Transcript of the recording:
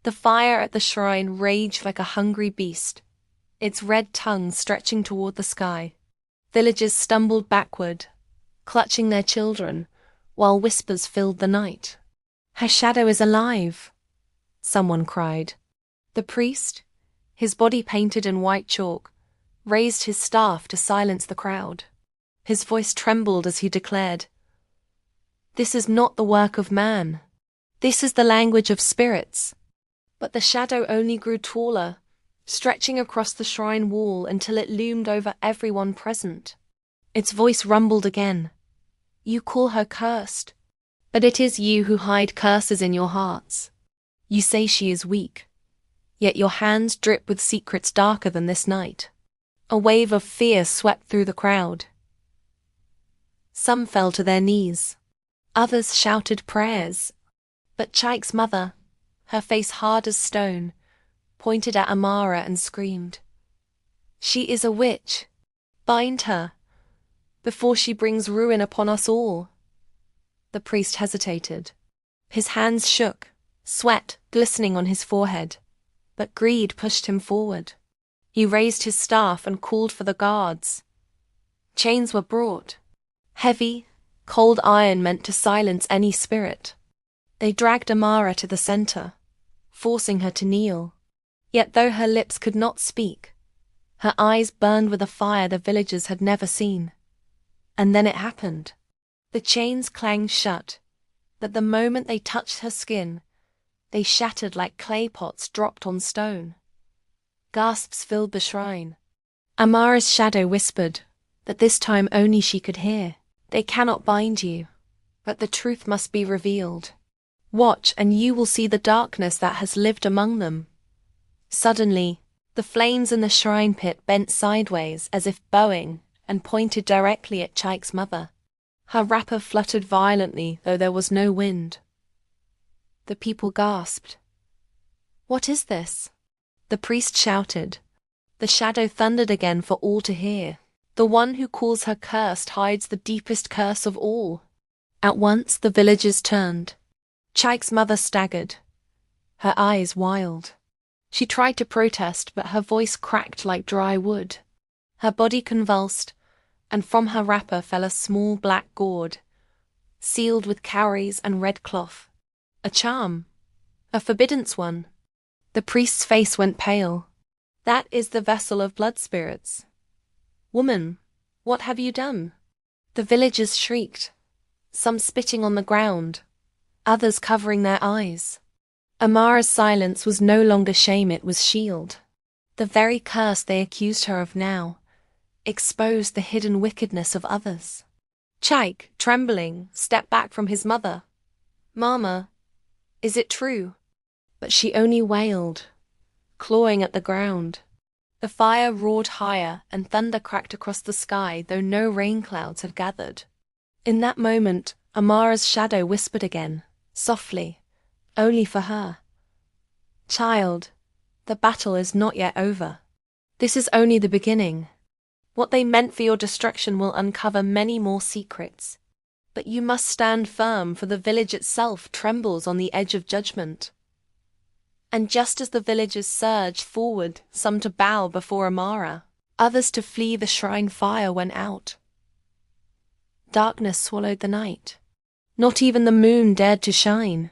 The fire at the shrine raged like a hungry beast, its red tongue stretching toward the sky. Villagers stumbled backward, clutching their children, while whispers filled the night. "Her shadow is alive," someone cried. The priest, his body painted in white chalk, raised his staff to silence the crowd. His voice trembled as he declared, "This is not the work of man. This is the language of spirits." But the shadow only grew taller, stretching across the shrine wall until it loomed over everyone present. Its voice rumbled again. "You call her cursed, but it is you who hide curses in your hearts. You say she is weak, yet your hands drip with secrets darker than this night." A wave of fear swept through the crowd. Some fell to their knees. Others shouted prayers. But Chaik's mother, her face hard as stone, pointed at Amara and screamed, "She is a witch. Bind her, before she brings ruin upon us all." The priest hesitated. His hands shook, sweat glistening on his forehead, but greed pushed him forward. He raised his staff and called for the guards. Chains were brought. Heavy, cold iron meant to silence any spirit. They dragged Amara to the center, forcing her to kneel. Yet though her lips could not speak, her eyes burned with a fire the villagers had never seen. And then it happened. The chains clanged shut, but the moment they touched her skin, they shattered like clay pots dropped on stone. Gasps filled the shrine. Amara's shadow whispered that this time only she could hear. "They cannot bind you, but the truth must be revealed. Watch, and you will see the darkness that has lived among them." Suddenly, the flames in the shrine pit bent sideways as if bowing and pointed directly at Chaik's mother. Her wrapper fluttered violently, though there was no wind. The people gasped. "What is this?" The priest shouted. The shadow thundered again for all to hear. "The one who calls her cursed hides the deepest curse of all." At once the villagers turned. Chaik's mother staggered, her eyes wild. She tried to protest, but her voice cracked like dry wood. Her body convulsed, and from her wrapper fell a small black gourd, sealed with cowries and red cloth. A charm, a forbidden one. The priest's face went pale. "That is the vessel of blood spirits. Woman, what have you done?" The villagers shrieked, some spitting on the ground, others covering their eyes. Amara's silence was no longer shame, it was shield. The very curse they accused her of now exposed the hidden wickedness of others. Chaik, trembling, stepped back from his mother. "Mama, is it true?" But she only wailed, clawing at the ground. The fire roared higher and thunder cracked across the sky, though no rain clouds had gathered. In that moment, Amara's shadow whispered again, softly, only for her, "Child, the battle is not yet over. This is only the beginning. What they meant for your destruction will uncover many more secrets. But you must stand firm, for the village itself trembles on the edge of judgment." And just as the villagers surged forward, some to bow before Amara, others to flee the shrine fire went out. Darkness swallowed the night. Not even the moon dared to shine.